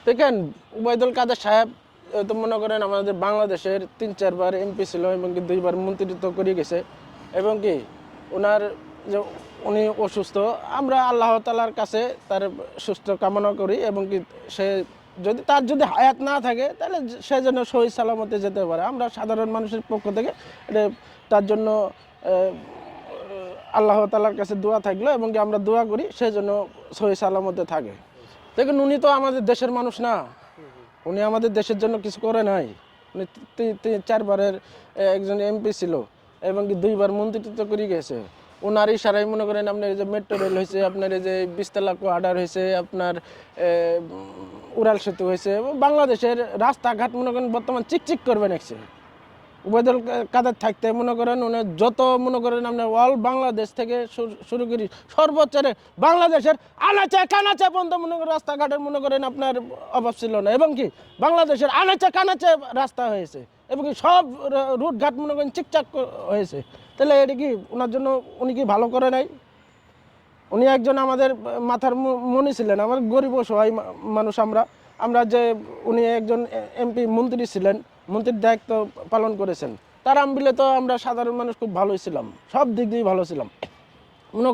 দেখেন ওবায়দুল কাদের সাহেব তো মনে করেন আমাদের বাংলাদেশের 3-4 বার এমপি ছিল এবং কি 2 বার মন্ত্রিত্ব করে গেছে এবং কি ওনার যে উনি অসুস্থ, আমরা আল্লাহ তাআলার কাছে তার সুস্থ কামনা করি এবং কি সে যদি হায়াত না থাকে তাহলে সে যেন সহি সালামতে যেতে পারে। আমরা সাধারণ মানুষের পক্ষ থেকে এটা তার জন্য আল্লাহ তাআলার কাছে দোয়া থাকলো এবং কি আমরা দোয়া করি সে যেন সহি সালামতে থাকে। দেখুন উনি তো আমাদের দেশের মানুষ না, উনি আমাদের দেশের জন্য কিছু করে নাই। উনি 4 বারের একজন এমপি ছিল এবং কি 2 বার মন্ত্রিত্ব করে গেছে। ওনার ইশারায় মনে করেন আপনার এই যে মেট্রো রেল হয়েছে, আপনার এই যে 20 তলা কোয়ার্টার হয়েছে, আপনার উড়াল সেতু হয়েছে এবং বাংলাদেশের রাস্তাঘাট মনে করেন বর্তমান চিকচিক করবে নেক্সে। ওবায়দুল কাদের থাকতে মনে করেন উনি যত মনে করেন আপনার অল বাংলাদেশ থেকে শুরু করি সর্বোচ্চ বাংলাদেশের আনাচে কানাচে পর্যন্ত মনে করেন রাস্তাঘাটের মনে করেন আপনার অভাব ছিল না এবং কি বাংলাদেশের আনাচে কানাচে রাস্তা হয়েছে এবং কি সব রুটঘাট মনে করেন চিকচাক হয়েছে। তাহলে এটা কি ওনার জন্য উনি কি ভালো করে নাই? উনি একজন আমাদের মাথার মনি ছিলেন, আমার গরিব অসহায় মানুষ আমরা যে উনি একজন এমপি মন্ত্রী ছিলেন, মন্ত্রীর দায়িত্ব পালন করেছেন, তার আমবিলে তো আমরা সাধারণ মানুষ খুব ভালোই ছিলাম, সব দিক দিয়ে ভালো ছিলাম মনে